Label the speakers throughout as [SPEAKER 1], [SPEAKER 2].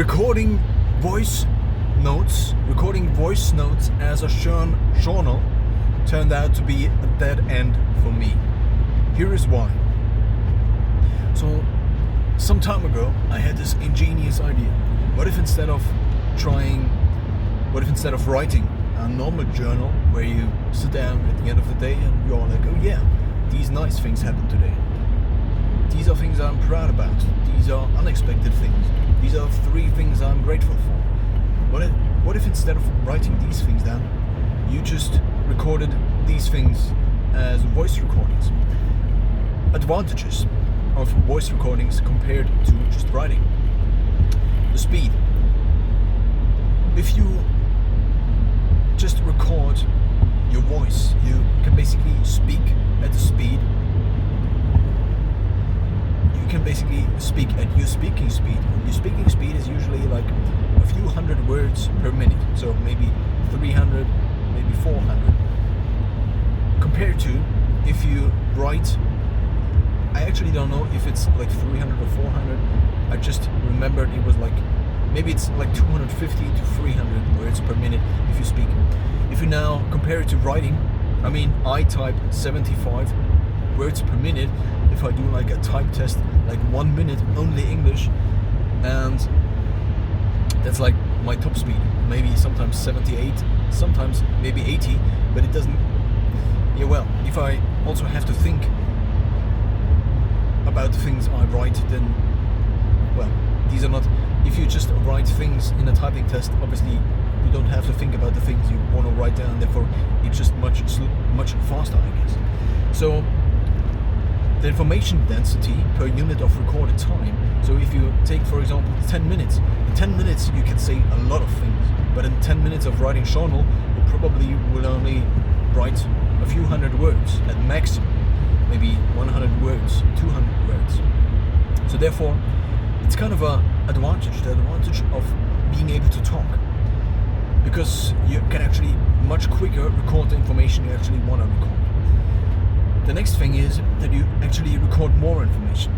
[SPEAKER 1] recording voice notes as a journal turned out to be a dead end for me. Here is why. So, some time ago, I had this ingenious idea. What if instead of writing a normal journal where you sit down at the end of the day and you're like, oh yeah, these nice things happened today. These are things I'm proud about. These are unexpected things. These are 3 things I'm grateful for. What if instead of writing these things down, you just recorded these things as voice recordings? Advantages of voice recordings compared to just writing. The speed. If you just record your voice, you can basically speak at the speed. You can basically speak at your speaking speed. Your speaking speed is usually like a few hundred words per minute. So maybe 300, maybe 400. Compared to if you write, I actually don't know if it's like 300 or 400. I just remembered it was like, maybe it's like 250 to 300 words per minute if you speak. If you now compare it to writing, I mean, I type 75 words per minute if I do like a type test, like 1 minute only English, and that's like my top speed. Maybe sometimes 78, sometimes maybe 80, but it doesn't, yeah, well, if I also have to think about the things I write, then, well, these are not, if you just write things in a typing test, obviously you don't have to think about the things you want to write down, therefore it's just much faster, I guess. So the information density per unit of recorded time, so if you take for example 10 minutes, in 10 minutes you can say a lot of things, but in 10 minutes of writing journal, you probably will only write a few hundred words at maximum, maybe 100 words, 200 words. So therefore, it's kind of the advantage of being able to talk, because you can actually much quicker record the information you actually want to record. The next thing is that you actually record more information.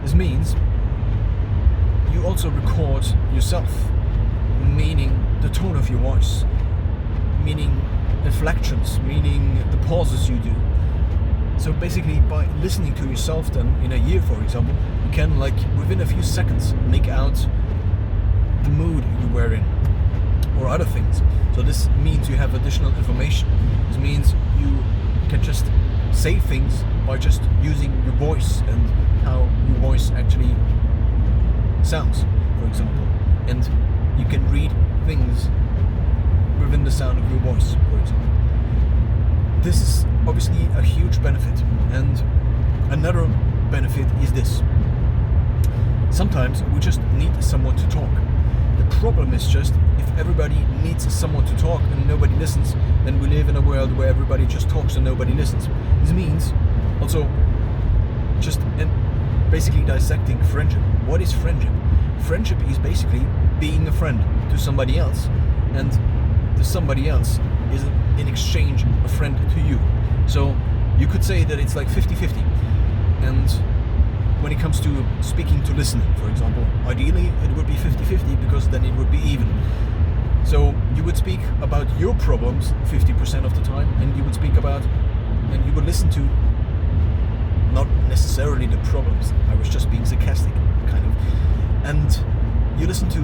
[SPEAKER 1] This means you also record yourself, meaning the tone of your voice, meaning inflections, meaning the pauses you do. So basically, by listening to yourself then in a year, for example, you can, like, within a few seconds make out the mood you were in or other things. So this means you have additional information. This means you can just say things by just using your voice and how your voice actually sounds, for example. And you can read things within the sound of your voice, for example. This is obviously a huge benefit. And another benefit is this. Sometimes we just need someone to talk. The problem is just, if everybody needs someone to talk and nobody listens, then we live in a world where everybody just talks and nobody listens. This means also just basically dissecting friendship. What is friendship? Friendship is basically being a friend to somebody else, and the somebody else is in exchange a friend to you. So you could say that it's like 50-50. And when it comes to speaking to listening, for example, ideally it would be 50-50, because then it would be even. So you would speak about your problems 50% of the time, and you would speak about, and you would listen to not necessarily the problems. I was just being sarcastic, kind of. And you listen to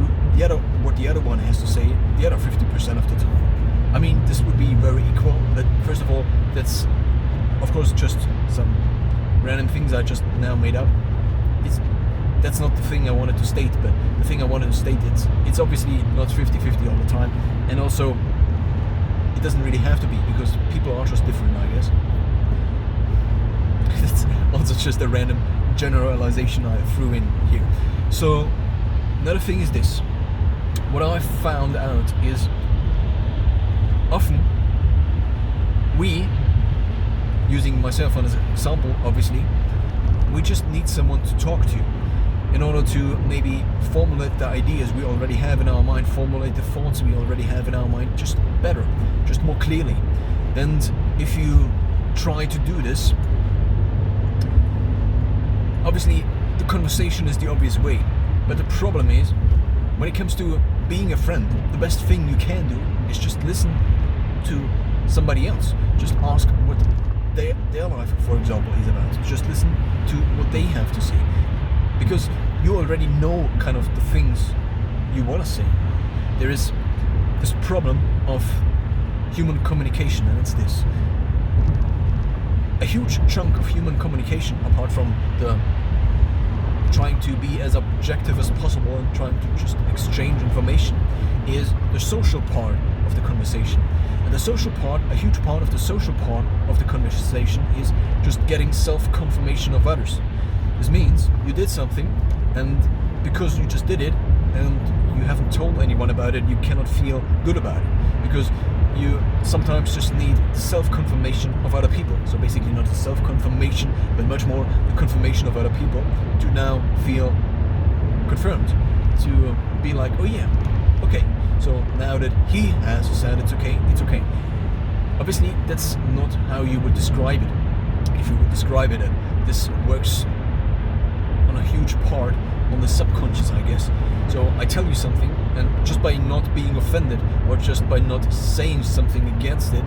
[SPEAKER 1] what the other one has to say the other 50% of the time. I mean, this would be very equal, but first of all, that's of course just some random things I just now made up. That's not the thing I wanted to state, but the thing I wanted to state, it's obviously not 50-50 all the time, and also it doesn't really have to be, because people are just different, I guess. It's also just a random generalization I threw in here. So another thing is this. What I found out is often we, using myself as an example, obviously, we just need someone to talk to in order to maybe formulate the ideas we already have in our mind, formulate the thoughts we already have in our mind just better, just more clearly. And if you try to do this, obviously the conversation is the obvious way, but the problem is when it comes to being a friend, the best thing you can do is just listen to somebody else. Just ask what their life, for example, is about. Just listen to what they have to say, because you already know kind of the things you want to say. There is this problem of human communication, and it's this. A huge chunk of human communication, apart from the trying to be as objective as possible and trying to just exchange information, is the social part of the conversation. And the social part, a huge part of the social part of the conversation, is just getting self-confirmation of others. This means you did something, and because you just did it and you haven't told anyone about it, you cannot feel good about it, because you sometimes just need the self-confirmation of other people. So basically not the self-confirmation, but much more the confirmation of other people to now feel confirmed, to be like, oh yeah, okay, so now that he has said it's okay, it's okay. Obviously that's not how you would describe it. If you would describe it, this works on a huge part on the subconscious, I guess. So I tell you something, and just by not being offended, or just by not saying something against it,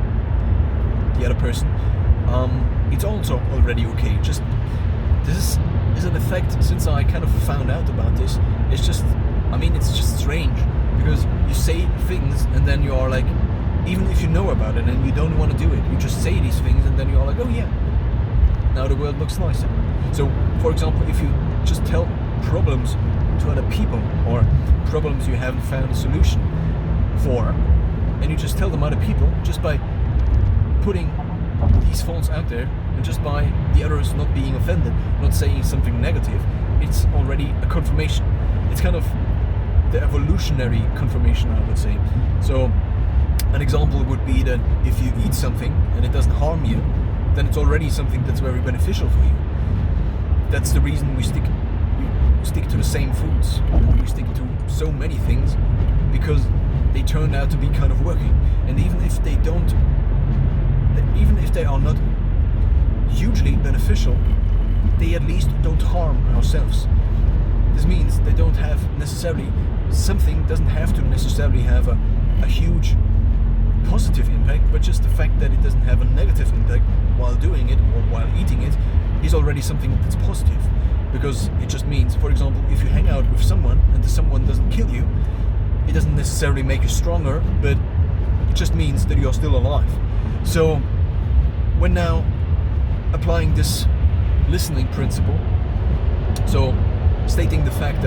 [SPEAKER 1] the other person, it's also already okay. Just this is an effect. Since I kind of found out about this, it's just strange, because you say things and then you are like, even if you know about it and you don't want to do it, you just say these things and then you are like, oh yeah, now the world looks nicer. So for example, if you just tell problems to other people, or problems you haven't found a solution for, and you just tell them other people, just by putting these thoughts out there, and just by the others not being offended, not saying something negative, it's already a confirmation. It's kind of the evolutionary confirmation, I would say. So an example would be that if you eat something and it doesn't harm you, then it's already something that's very beneficial for you. That's the reason we stick to the same foods. We stick to so many things, because they turn out to be kind of working. And even if they are not hugely beneficial, they at least don't harm ourselves. This means they don't have necessarily, something doesn't have to necessarily have a huge positive impact, but just the fact that it doesn't have a negative impact while doing it or while eating it is already something that's positive. Because it just means, for example, if you hang out with someone and the someone doesn't kill you, it doesn't necessarily make you stronger, but it just means that you're still alive. So when now applying this listening principle, so stating the fact,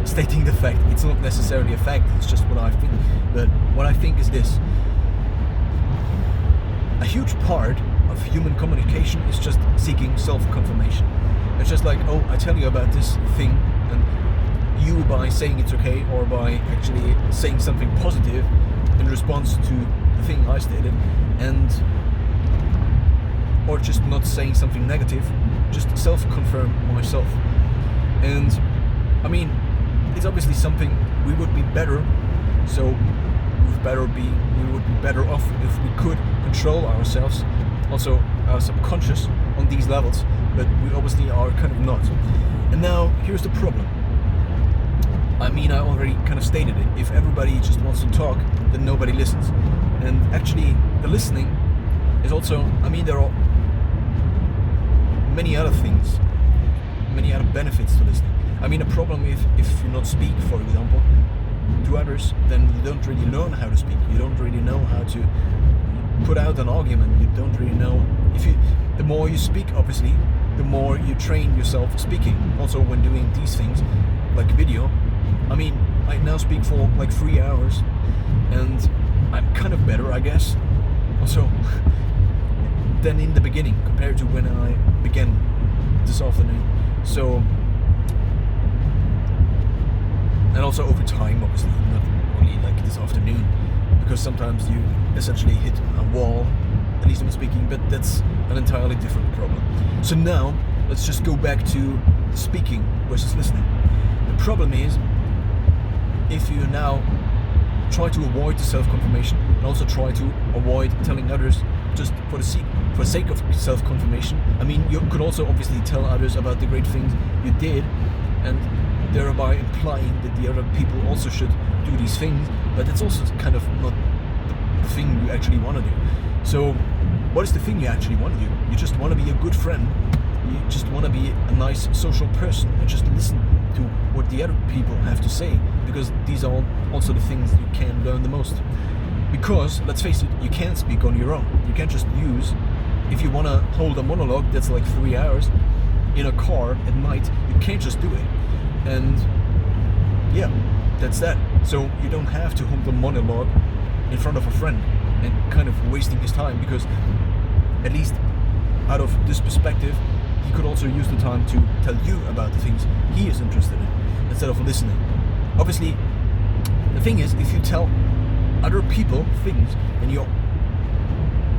[SPEAKER 1] it's not necessarily a fact, it's just what I think. But what I think is this: a huge part of human communication is just seeking self-confirmation. It's just like, oh, I tell you about this thing, and you, by saying it's okay, or by actually saying something positive in response to the thing I stated, or just not saying something negative, just self-confirm myself. And I mean, it's obviously something we would be better. So we would be better off if we could control ourselves, also our subconscious, on these levels. But we obviously are kind of not. And now here's the problem. I mean, I already kind of stated it. If everybody just wants to talk, then nobody listens. And actually, the listening is also, I mean, there are many other things, many other benefits to listening. I mean, a problem if you not speak, for example, to others, then you don't really learn how to speak. You don't really know how to put out an argument. You don't really know. The more you speak, obviously, the more you train yourself speaking. Also, when doing these things, like video, I mean, I now speak for like 3 hours, and I'm kind of better, I guess. Also, than in the beginning, compared to when I began this afternoon. So, and also over time, obviously, not only like this afternoon, because sometimes you essentially hit a wall, at least when speaking, but that's an entirely different problem. So now, let's just go back to speaking versus listening. The problem is, if you now try to avoid the self-confirmation, and also try to avoid telling others just for the sake of self-confirmation. I mean, you could also obviously tell others about the great things you did, and thereby implying that the other people also should do these things, but it's also kind of not the thing you actually want to do. So what is the thing you actually want to do? You just want to be a good friend. You just want to be a nice social person and just listen to what the other people have to say, because these are also the things you can learn the most. Because, let's face it, you can't speak on your own. You can't just use, if you want to hold a monologue that's like 3 hours in a car at night, you can't just do it. And yeah, that's that. So you don't have to hold a monologue in front of a friend and kind of wasting his time, because at least out of this perspective, he could also use the time to tell you about the things he is interested in instead of listening. Obviously, the thing is, if you tell other people things, then you're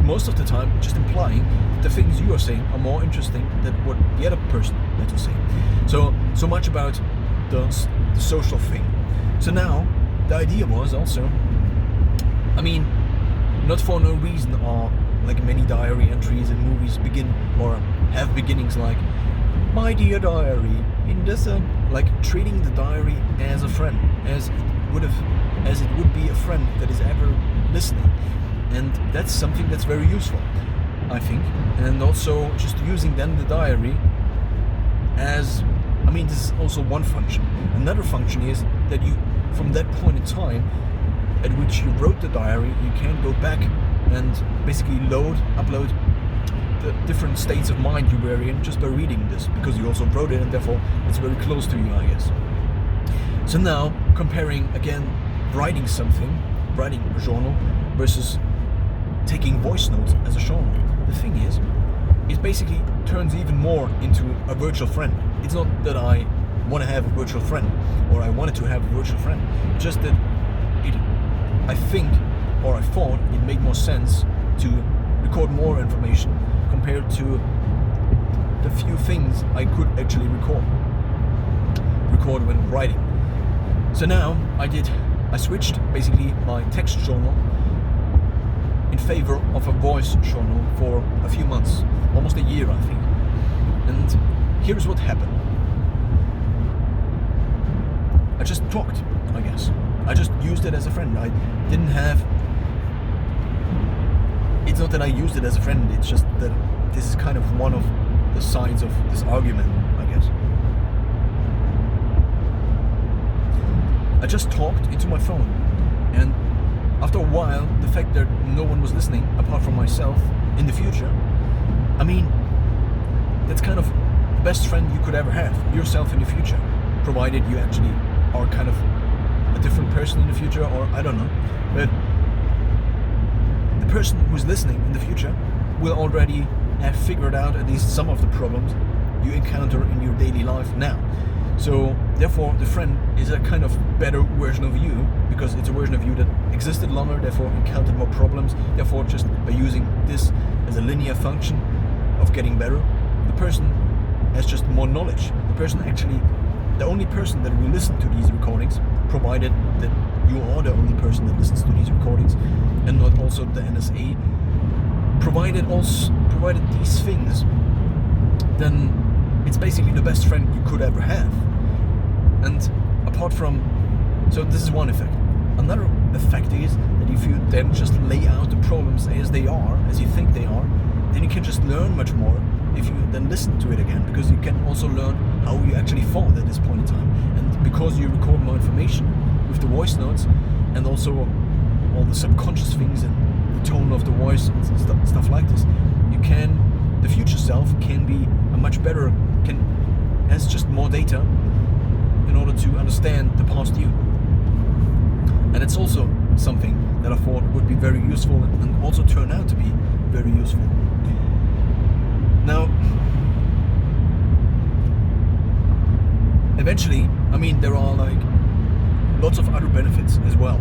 [SPEAKER 1] most of the time just implying that the things you are saying are more interesting than what the other person had to say. So much about the social thing. So now, the idea was also, I mean, not for no reason are like many diary entries in movies begin or have beginnings like, my dear diary, in this like treating the diary as a friend, as it would be a friend that is ever listening. And that's something that's very useful, I think. And also just using then the diary as, I mean, this is also one function. Another function is that you, from that point in time at which you wrote the diary, you can go back and basically upload the different states of mind you were in just by reading this, because you also wrote it and therefore it's very close to you, I guess. So now, comparing again writing a journal versus taking voice notes as a journal, the thing is, it basically turns even more into a virtual friend. It's not that I want to have a virtual friend or I wanted to have a virtual friend, it's just that I thought it made more sense to record more information compared to the few things I could actually record when writing. So now I switched basically my text journal in favor of a voice journal for a few months, almost a year I think. And here's what happened. I just talked, I guess. I just used it as a friend. It's not that I used it as a friend, it's just that this is kind of one of the sides of this argument, I guess. I just talked into my phone, and after a while, the fact that no one was listening apart from myself in the future, I mean, that's kind of the best friend you could ever have, yourself in the future, provided you actually are kind of a different person in the future, or I don't know, but the person who's listening in the future will already have figured out at least some of the problems you encounter in your daily life now. So therefore the friend is a kind of better version of you, because it's a version of you that existed longer, therefore encountered more problems, therefore just by using this as a linear function of getting better, the person has just more knowledge. The only person that will listen to these recordings, provided that you are the only person that listens to these recordings and not also the NSA, provided these things, then it's basically the best friend you could ever have. And apart from, so this is one effect. Another effect is that if you then just lay out the problems as they are, as you think they are, then you can just learn much more if you then listen to it again, because you can also learn how you actually thought at this point in time. And because you record more information with the voice notes, and also all the subconscious things and the tone of the voice and stuff like this, the future self can be a much better, has just more data in order to understand the past you. And it's also something that I thought would be very useful and also turn out to be very useful. Now, eventually, I mean, there are like lots of other benefits as well,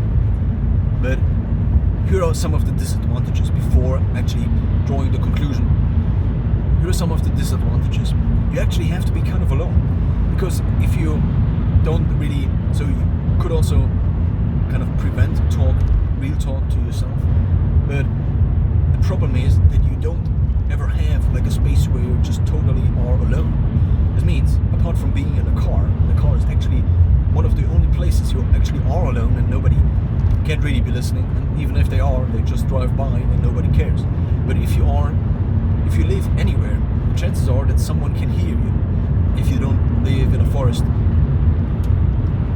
[SPEAKER 1] but here are some of the disadvantages before actually drawing the conclusion. Here are some of the disadvantages. You actually have to be kind of alone, because if you don't really, so you could also kind of prevent real talk to yourself, but the problem is that you don't ever have like a space where you just totally are alone. This means, apart from being in a car, the car is actually one of the only places you actually are alone and nobody can't really be listening, and even if they are, they just drive by and nobody cares. But if you live anywhere, the chances are that someone can hear you. If you don't live in a forest,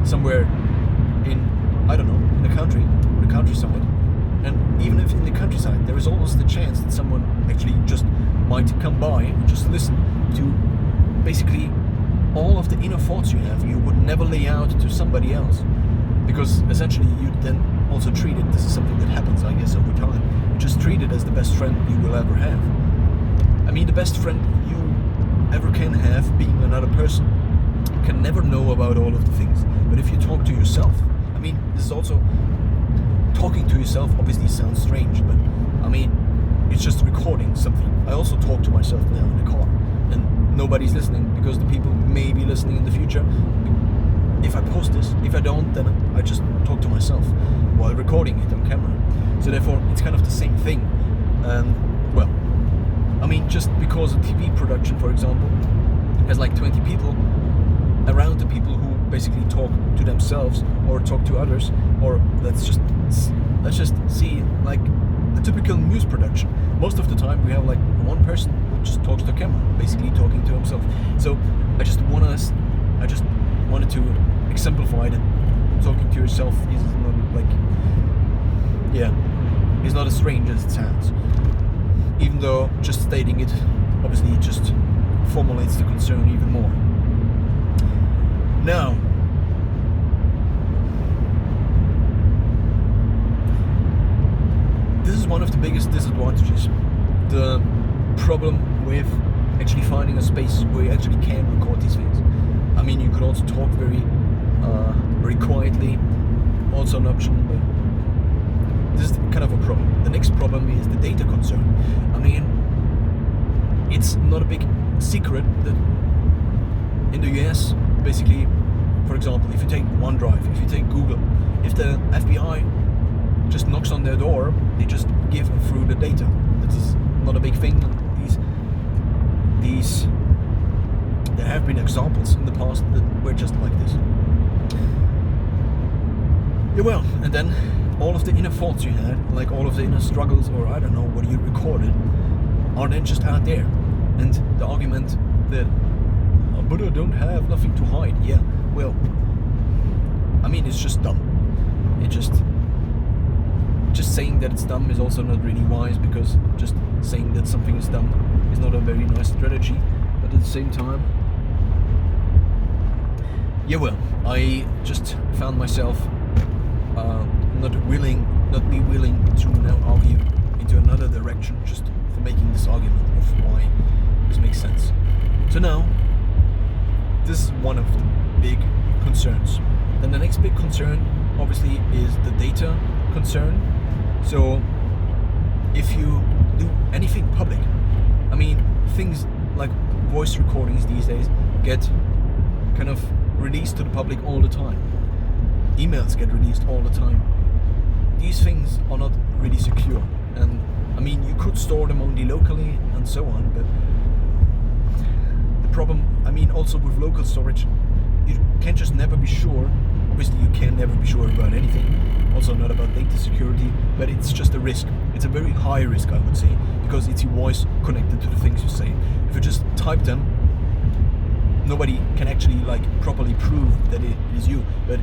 [SPEAKER 1] somewhere in, I don't know, in the country or the countryside, and even if in the countryside, there is always the chance that someone actually just might come by and just listen to basically all of the inner thoughts you have. You would never lay out to somebody else, because essentially you then also treat it, this is something that happens, I guess, over time, you just treat it as the best friend you will ever have. I mean, the best friend you ever can have, being another person, can never know about all of the things. But if you talk to yourself, I mean, this is also, talking to yourself obviously sounds strange, but I mean, it's just recording something. I also talk to myself now in the car, and nobody's listening, because the people may be listening in the future. If I post this, if I don't, then I just talk to myself while recording it on camera. So therefore, it's kind of the same thing. Well, I mean, just because a TV production, for example, has like 20 people around the people who basically talk to themselves or talk to others, or let's just see like a typical news production. Most of the time, we have like one person who just talks to camera, basically talking to himself. So I just wanted to exemplify that talking to yourself is not like, is not as strange as it sounds. Even though just stating it, obviously it just formulates the concern even more. Now, this is one of the biggest disadvantages. The problem with actually finding a space where you actually can record these things. I mean, you could also talk very quietly, also an option, but this is kind of a problem. The next problem is the data concern. I mean, it's not a big secret that in the US, basically, for example, if you take OneDrive, if you take Google, if the FBI just knocks on their door, they just give through the data. That is not a big thing. There have been examples in the past that were just like this. Yeah, well, and then all of the inner thoughts you had, like all of the inner struggles, or I don't know what you recorded, are then just out there. And the argument that, oh, but I don't have nothing to hide. Yeah, well, I mean, it's just dumb. It just saying that it's dumb is also not really wise, because just saying that something is dumb is not a very nice strategy. But at the same time, yeah, well, I just found myself not be willing to now argue into another direction, just for making this argument of why this makes sense. So now, this is one of the big concerns. Then the next big concern, obviously, is the data concern. So, if you do anything public, I mean, things like voice recordings these days get kind of released to the public all the time. Emails get released all the time. These things are not really secure, and I mean, you could store them only locally and so on, but the problem, I mean, also with local storage, you can just never be sure. Obviously, you can never be sure about anything, also not about data security, but it's just a risk. It's a very high risk, I would say, because it's your voice connected to the things you say. If you just type them, nobody can actually like properly prove that it is you. But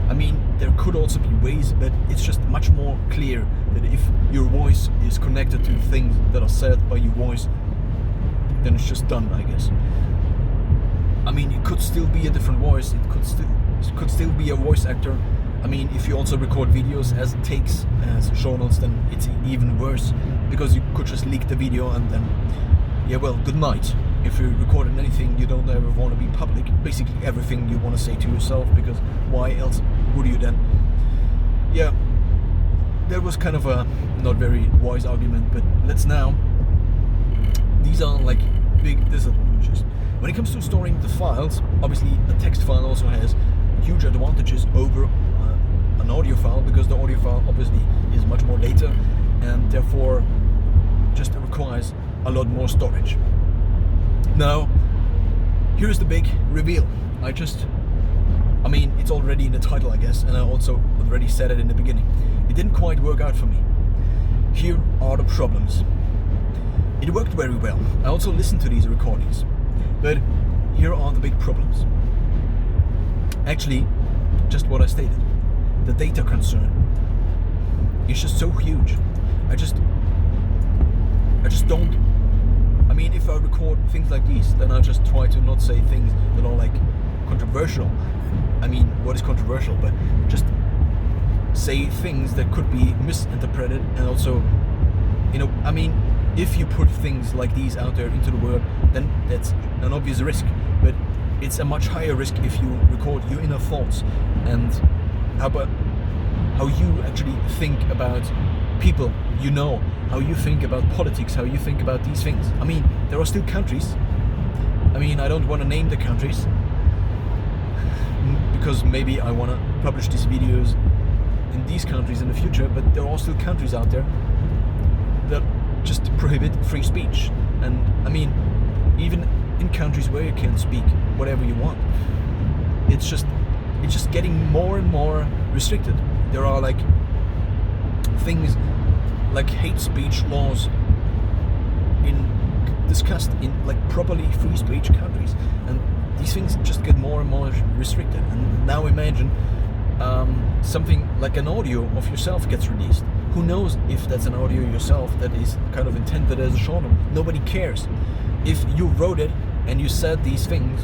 [SPEAKER 1] I mean, there could also be ways, but it's just much more clear that if your voice is connected to things that are said by your voice, then it's just done, I guess. I mean, it could still be a different voice. It could still be a voice actor. I mean, if you also record videos as takes, as journals, then it's even worse, because you could just leak the video and then, yeah, well, good night. If you recorded anything you don't ever want to be public, basically everything you want to say to yourself, because why else would you then? Yeah, that was kind of a not very wise argument, but let's now, these are like big disadvantages. When it comes to storing the files, obviously a text file also has huge advantages over an audio file, because the audio file obviously is much more data and therefore just requires a lot more storage. Now, here's the big reveal. I mean, it's already in the title, I guess, and I also already said it in the beginning. It didn't quite work out for me. Here are the problems. It worked very well. I also listened to these recordings, but here are the big problems. Actually, just what I stated. The data concern is just so huge. I just don't. I mean, if I record things like these, then I just try to not say things that are like controversial. I mean, what is controversial? But just say things that could be misinterpreted, and also, I mean, if you put things like these out there into the world, then that's an obvious risk. But it's a much higher risk if you record your inner thoughts and how you actually think about people, how you think about politics, how you think about these things. I mean, there are still countries. I mean, I don't want to name the countries because maybe I want to publish these videos in these countries in the future, but there are still countries out there that just prohibit free speech. And I mean, even in countries where you can speak whatever you want, it's just getting more and more restricted. There are like things like hate speech laws discussed in like properly free speech countries, and these things just get more and more restricted. And now imagine something like an audio of yourself gets released. Who knows if that's an audio yourself that is kind of intended as a short film? Nobody cares. If you wrote it and you said these things,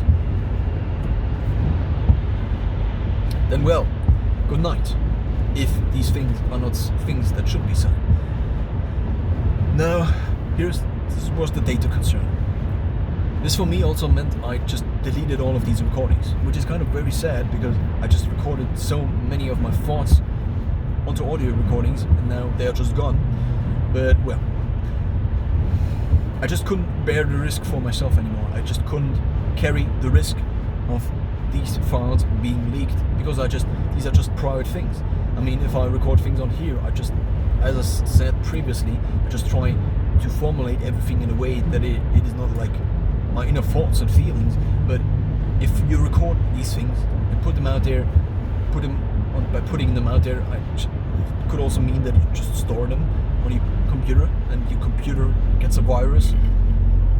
[SPEAKER 1] then well, good night. If these things are not things that should be said. Now, this was the data concern. This for me also meant I just deleted all of these recordings, which is kind of very sad because I just recorded so many of my thoughts onto audio recordings and now they are just gone. But well, I just couldn't bear the risk for myself anymore. I just couldn't carry the risk of these files being leaked because these are just private things. I mean, if I record things on here, as I said previously, I just try to formulate everything in a way that it is not like my inner thoughts and feelings. But if you record these things and put them out there, by putting them out there, it could also mean that you just store them on your computer, and your computer gets a virus,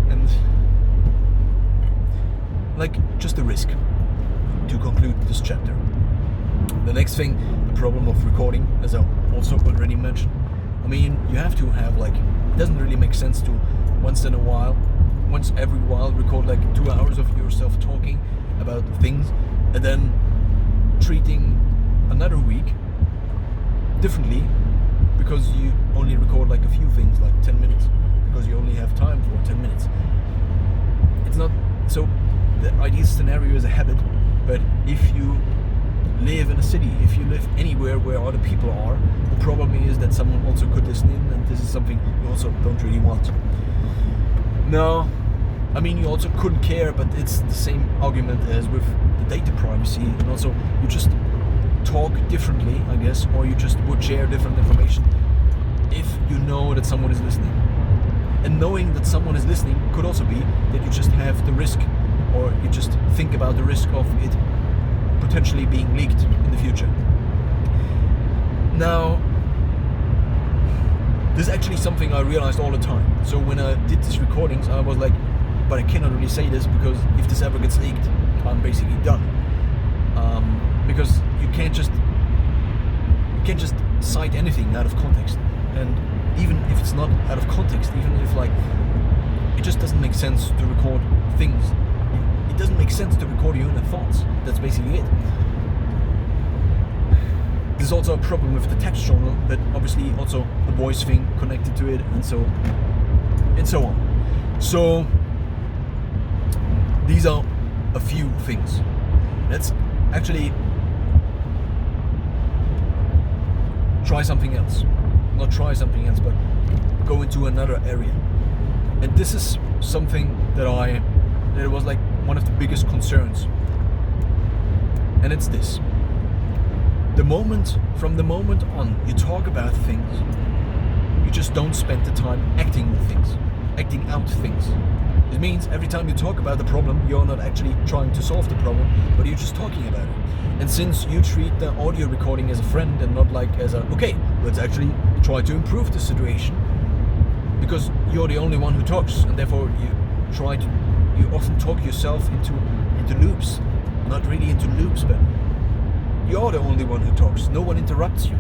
[SPEAKER 1] and like just a risk. To conclude this chapter, the next thing, the problem of recording, as I also already mentioned. I mean, you have to have like, it doesn't really make sense to once every while record like 2 hours of yourself talking about things and then treating another week differently because you only record like a few things, like 10 minutes, because you only have time for 10 minutes. It's not so. The ideal scenario is a habit, but if you live in a city, if you live anywhere where other people are, the problem is that someone also could listen in, and this is something you also don't really want. No, I mean, you also couldn't care, but it's the same argument as with the data privacy, and also you just talk differently, I guess, or you just would share different information if you know that someone is listening. And knowing that someone is listening could also be that you just have the risk, or you just think about the risk of it potentially being leaked in the future. Now, this is actually something I realized all the time. So when I did these recordings, I was like, but I cannot really say this because if this ever gets leaked, I'm basically done. Because you can't just cite anything out of context. And even if it's not out of context, even if like it just doesn't make sense to record things. It doesn't make sense to record your own thoughts. That's basically it. There's also a problem with the text journal, but obviously also the voice thing connected to it, and so on. So these are a few things. Let's actually try something else. Not try something else, but go into another area. And this is something that was like one of the biggest concerns. And it's this. From the moment on you talk about things, you just don't spend the time acting out things. It means every time you talk about the problem, you're not actually trying to solve the problem, but you're just talking about it. And since you treat the audio recording as a friend and not like as a, okay, let's actually try to improve the situation, because you're the only one who talks, and therefore you often talk yourself into loops. Not really into loops, but you're the only one who talks. No one interrupts you.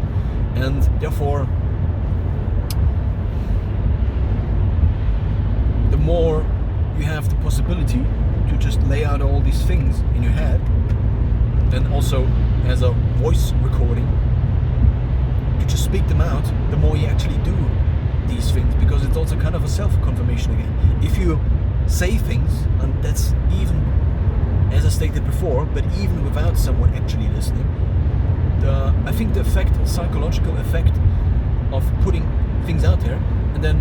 [SPEAKER 1] And therefore, the more you have the possibility to just lay out all these things in your head, and also as a voice recording, to just speak them out, the more you actually do these things, because it's also kind of a self-confirmation again. If you say things, and that's even, as I stated before, but even without someone actually listening, I think the psychological effect of putting things out there, and then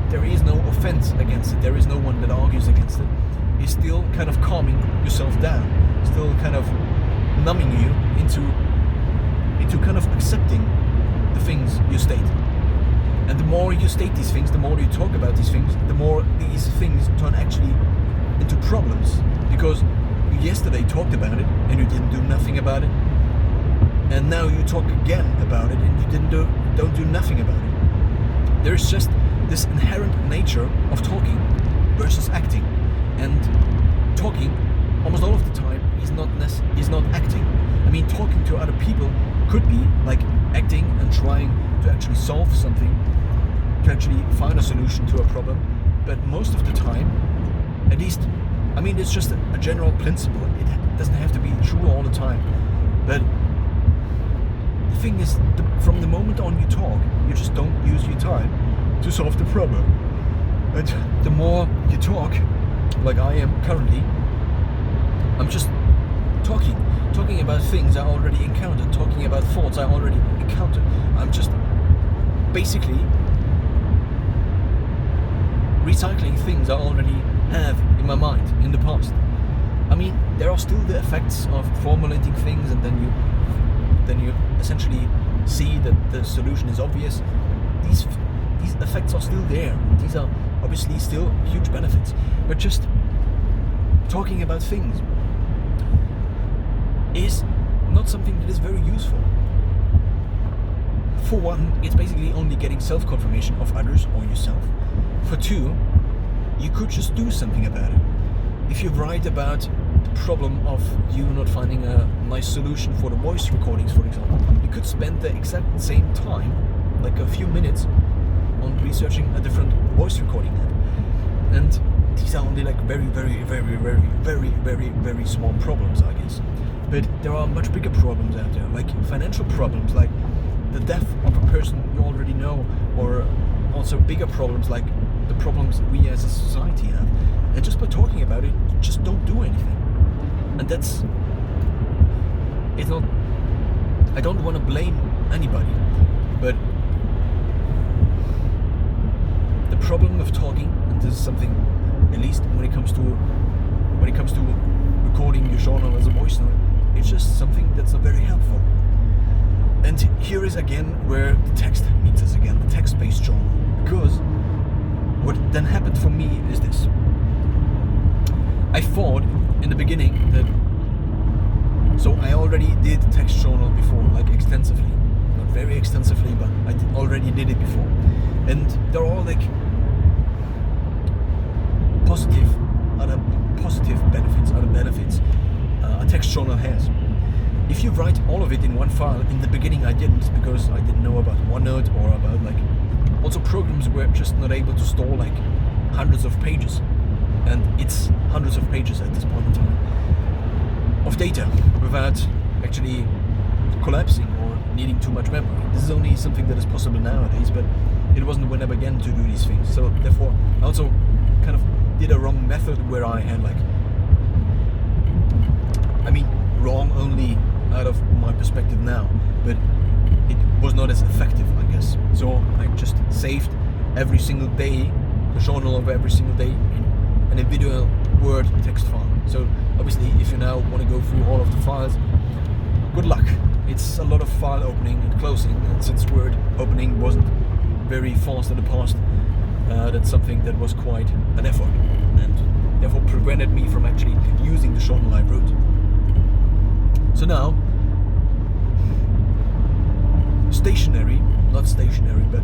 [SPEAKER 1] there is no offense against it, there is no one that argues against it, is still kind of calming yourself down, still kind of numbing you into kind of accepting the things you state. And the more you state these things, the more you talk about these things, the more these things turn actually into problems. Because you yesterday talked about it and you didn't do nothing about it, and now you talk again about it and you don't do nothing about it. There's just this inherent nature of talking versus acting, and talking almost all of the time is not acting. I mean, talking to other people could be like acting and trying to actually solve something, to actually find a solution to a problem, but most of the time, at least, I mean, it's just a general principle. It doesn't have to be true all the time, but the thing is, from the moment on you talk, you just don't use your time to solve the problem. And the more you talk, like I am currently, I'm just talking about things I already encountered, talking about thoughts I already encountered. I'm just basically recycling things I already have in my mind in the past. I mean, there are still the effects of formulating things, and then you essentially see that the solution is obvious. These effects are still there. These are obviously still huge benefits. But just talking about things is not something that is very useful. For one, it's basically only getting self-confirmation of others or yourself. For two, you could just do something about it. If you write about the problem of you not finding a nice solution for the voice recordings, for example, you could spend the exact same time, like a few minutes, on researching a different voice recording app. And these are only like very, very, very, very, very, very, very small problems, I guess. But there are much bigger problems out there, like financial problems, like the death of a person you already know, or also bigger problems like the problems we as a society have. And just by talking about it, you just don't do anything. And it's not, I don't want to blame anybody, but the problem of talking, and this is something, at least when it comes to recording your journal as a voice note, it's just something that's not very helpful. And here is again where the text meets us again, the text-based journal. Because what then happened for me is this. I thought in the beginning that, so I already did text journal before, like extensively. Not very extensively, but I already did it before. And they're all like positive benefits, other benefits a text journal has. If you write all of it in one file, in the beginning I didn't, because I didn't know about OneNote or about like, also programs were just not able to store like hundreds of pages, and it's hundreds of pages at this point in time of data without actually collapsing or needing too much memory. This is only something that is possible nowadays, but it wasn't when I began to do these things. So therefore I also kind of did a wrong method where I had like, I mean, wrong only out of my perspective now, but it was not as effective, I guess. So I just saved every single day, the journal of every single day, in an individual Word text file. So obviously if you now want to go through all of the files, good luck. It's a lot of file opening and closing, and since Word opening wasn't very fast in the past, that's something that was quite an effort, and therefore prevented me from actually using the Short and Live route. So now, not stationary, but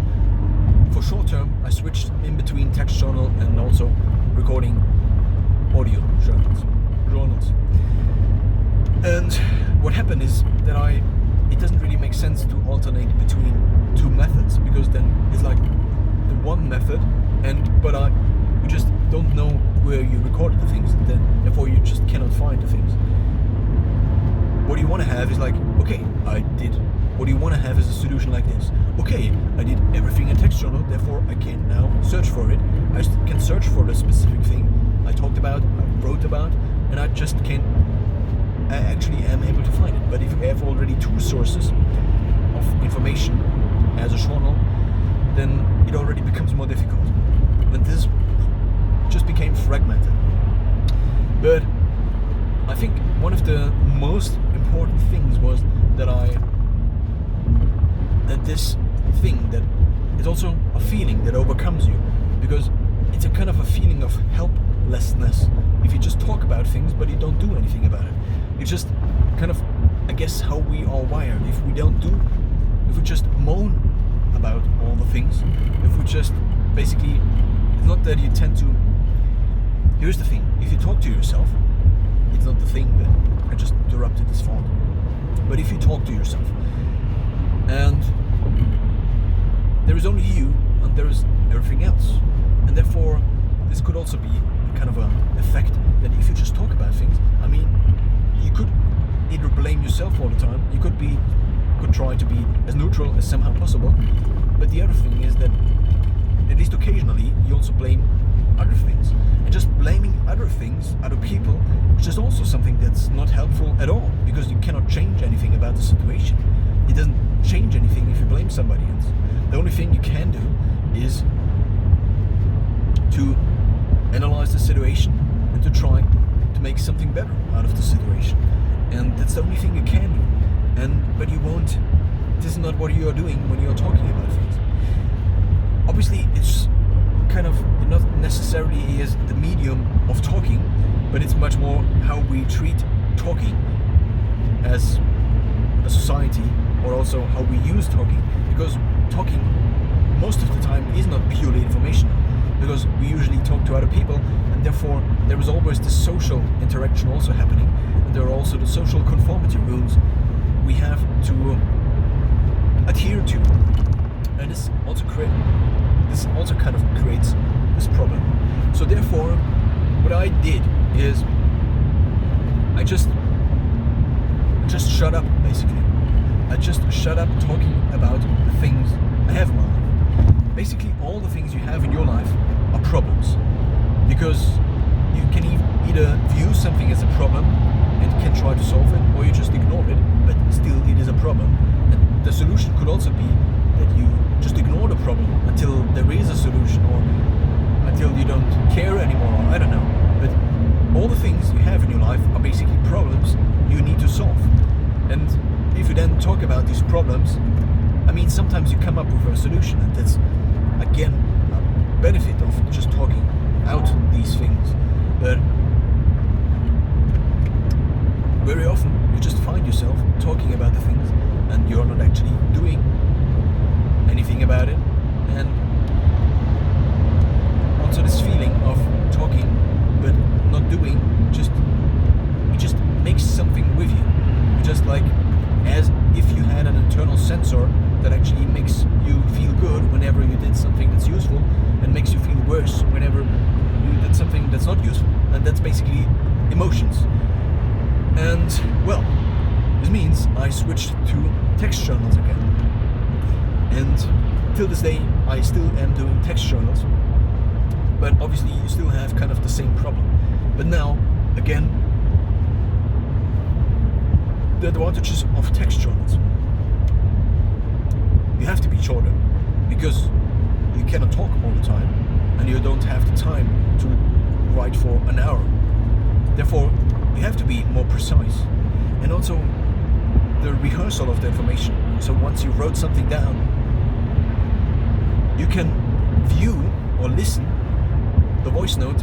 [SPEAKER 1] for short term, I switched in between text journal and also recording audio journals. And what happened is that it doesn't really make sense to alternate between two methods, because then it's like the one method, but you just don't know where you recorded the things, and then therefore you just cannot find the things. What you want to have is like, okay, I did. What you want to have is a solution like this. Okay, I did everything in text journal, therefore I can now search for it. I can search for the specific thing I talked about, I wrote about, and I actually am able to find it. But if you have already two sources of information as a journal, then it already becomes more difficult. And this just became fragmented. But I think one of the most important things was that this thing that is also a feeling that overcomes you, because it's a kind of a feeling of helplessness if you just talk about things but you don't do anything about it. It's just kind of, I guess, how we are wired. If we just moan about all the things, if we just basically, it's not that you tend to, here's the thing, if you talk to yourself, it's not the thing that I just interrupted this thought, but if you talk to yourself and there is only you and there is everything else, and therefore this could also be kind of an effect that if you just talk about things, I mean, you could either blame yourself all the time, you could try to be as neutral as somehow possible, but the other thing is that at least occasionally you also blame other things, and just blaming other things, other people, which is also something that's not helpful at all, because you cannot change anything about the situation. It doesn't change anything if you blame somebody else. The only thing you can do is to analyze the situation and to try to make something better out of the situation, and that's the only thing you can do. But you won't. This is not what you are doing when you are talking about things. Obviously, it's kind of not necessarily is the medium of talking, but it's much more how we treat talking as a society, or also how we use talking, because talking most of the time is not purely informational, because we usually talk to other people, and therefore there is always the social interaction also happening, and there are also the social conformity rules we have to adhere to, and this also kind of creates this problem. So therefore, what I did is I just shut up, basically. I just shut up talking about the things I have in my life. Basically, all the things you have in your life are problems, because you can either view something as a problem and can try to solve it, or you just ignore it, but still it is a problem. And the solution could also be that you just ignore the problem until there is a solution, or until you don't care anymore, or I don't know. But all the things you have in your life are basically problems you need to solve. And if you then talk about these problems, I mean, sometimes you come up with a solution, and that's again a benefit of just talking out these things. But very often you just find yourself talking about the things and you're not actually doing anything about it. And also this feeling of talking but not doing, it just makes something with you. Just like as if you had an internal sensor that actually makes you feel good whenever you did something that's useful, and makes you feel worse whenever you did something that's not useful. And that's basically emotions. And well, this means I switched to text journals again. And till this day, I still am doing text journals. But obviously you still have kind of the same problem. But now, again, the advantages of text journals. You have to be shorter, because you cannot talk all the time, and you don't have the time to write for an hour. Therefore, you have to be more precise. And also, the rehearsal of the information. So once you wrote something down, you can view or listen the voice note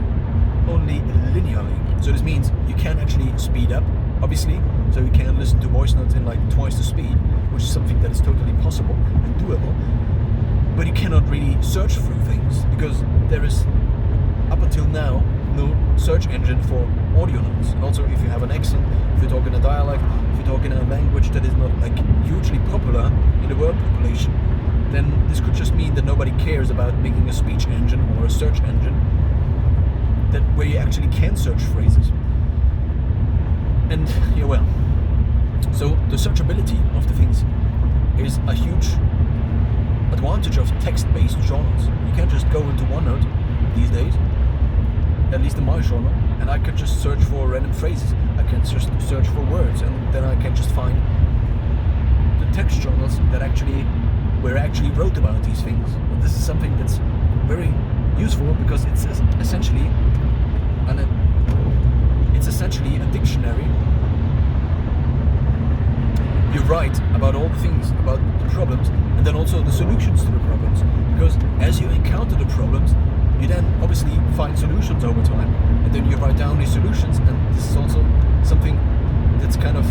[SPEAKER 1] only linearly. So this means you can actually speed up, obviously, so you can listen to voice notes in like twice the speed, which is something that is totally possible and doable. But you cannot really search through things because there is, up until now, no search engine for audio notes. And also, if you have an accent, if you talk in a dialect, if you talk in a language that is not like hugely popular in the world population, then this could just mean that nobody cares about making a speech engine or a search engine that where you actually can search phrases. And yeah, well, so the searchability of the things is a huge advantage of text-based journals. You can't just go into OneNote these days, at least in my journal, and I can just search for random phrases. I can just search for words, and then I can just find the text journals that actually wrote about these things. And this is something that's very useful because it's essentially a dictionary. You write about all the things, about the problems, and then also the solutions to the problems. Because as you encounter the problems, you then obviously find solutions over time, and then you write down these solutions. And this is also something that's kind of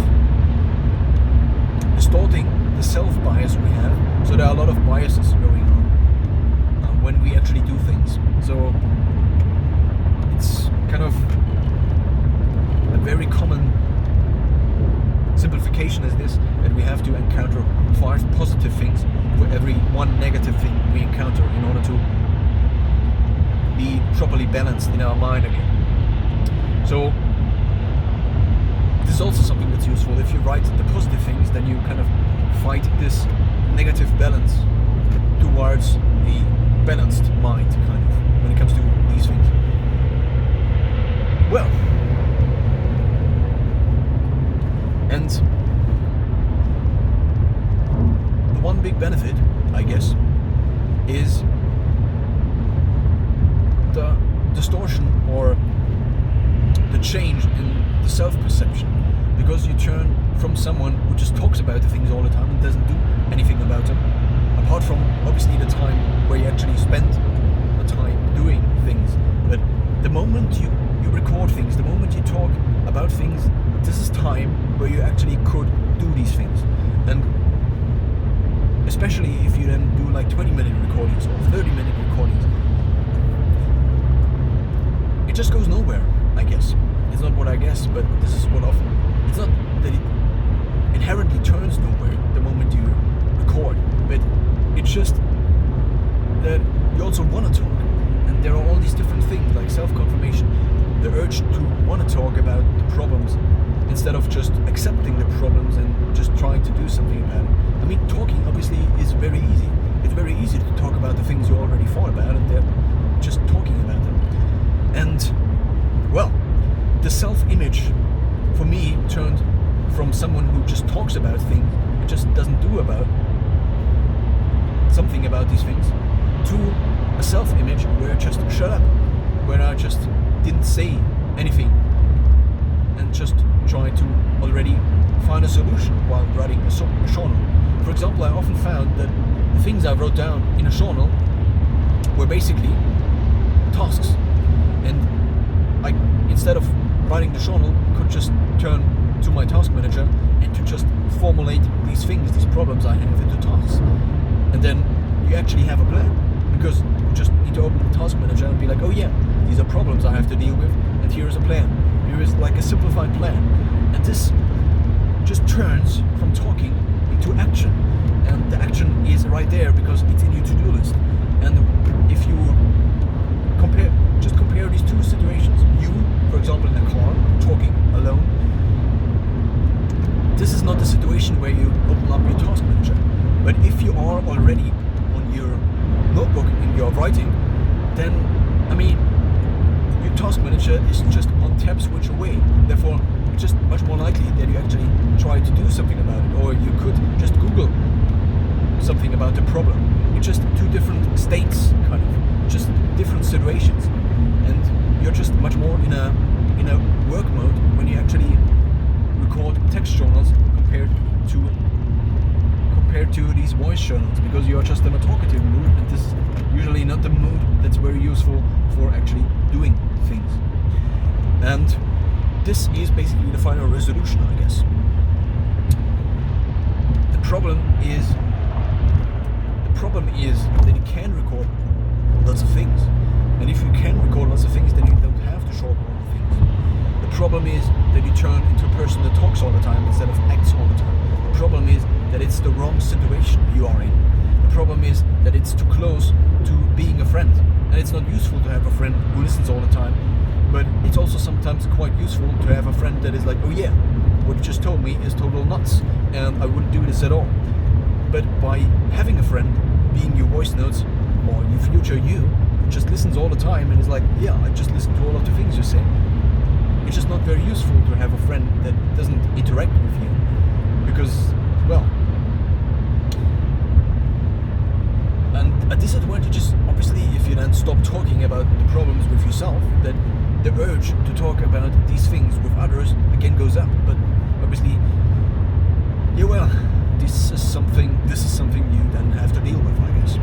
[SPEAKER 1] distorting the self-bias we have. So there are a lot of biases going on when we actually do things. So it's kind of a very common simplification is this, that we have to encounter 5 positive things for every 1 negative thing we encounter in order to be properly balanced in our mind again. So this is also something that's useful. If you write the positive things, then you kind of fight this negative balance towards the balanced mind, kind of, when it comes to these things. Well, and the one big benefit, I guess, is the distortion or the change in the self-perception, because you turn from someone who just talks about the things all the time and doesn't do anything about them, apart from obviously the time where you actually spend the time doing things. But the moment you record things, the moment you talk about things, this is time where you actually could do these things. And especially if you then do like 20-minute recordings or 30-minute recordings, it just goes nowhere, I guess. It's not what I guess, but this is what often. It's not that it inherently turns nowhere the moment you record, but it's just that you also want to talk. And there are all these different things like self-confirmation, the urge to want to talk about the problems instead of just accepting the problems and just trying to do something about it. I mean, talking obviously is very easy. It's very easy to talk about the things you already thought about and they're just talking about them. And, well, the self-image for me turned from someone who just talks about things and just doesn't do about something about these things to a self-image where I just shut up, where I just didn't say anything and just try to already find a solution while writing a journal. For example, I often found that the things I wrote down in a journal were basically tasks, and I, instead of writing the journal, could just turn to my task manager and to just formulate these things, these problems I have into tasks. And then you actually have a plan, because you just need to open the task manager and be like, oh yeah, these are problems I have to deal with, and here is a plan. Here is like a simplified plan. And this just turns from talking into action. And the action is right there because it's in your to-do list. And if you compare these two situations, you, for example, in a car, talking alone, this is not the situation where you open up your task manager. But if you are already on your notebook and you're writing, then, I mean, your task manager is just one tab switch away. Therefore, it's just much more likely that you actually try to do something about it. Or you could just Google something about the problem. It's just two different states, kind of, just different situations. And you're just much more in a work mode when you actually record text journals compared to these voice journals because you are just in a talkative mood, and this is usually not the mood that's very useful for actually doing things. And this is basically the final resolution, I guess. The problem is that you can record lots of things, and if you can record lots of things, then you don't have to shorten all the things. The problem is that you turn into a person that talks all the time instead of acts all the time. The problem is that it's the wrong situation you are in. The problem is that it's too close to being a friend, and it's not useful to have a friend who listens all the time, but it's also sometimes quite useful to have a friend that is like, oh yeah, what you just told me is total nuts, and I wouldn't do this at all. But by having a friend being your voice notes, or your future you, who just listens all the time and is like, yeah, I just listen to all of the things you say, it's just not very useful to have a friend that doesn't interact with you. Because, well, and a disadvantage is obviously if you then stop talking about the problems with yourself, that the urge to talk about these things with others again goes up. But obviously, yeah, well, this is something you then have to deal with, I guess.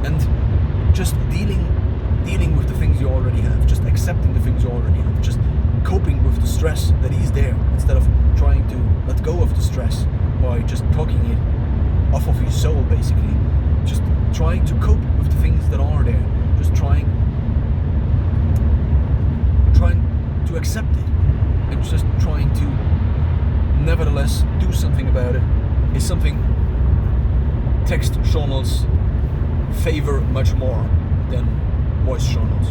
[SPEAKER 1] And just dealing with the things you already have, just accepting the things you already have, just coping with the stress that is there, instead of trying to let go of the stress by just talking it off of your soul, basically. Just trying to cope with the things that are there, just trying to accept it, and just trying to nevertheless do something about it is something text journals favor much more than voice journals.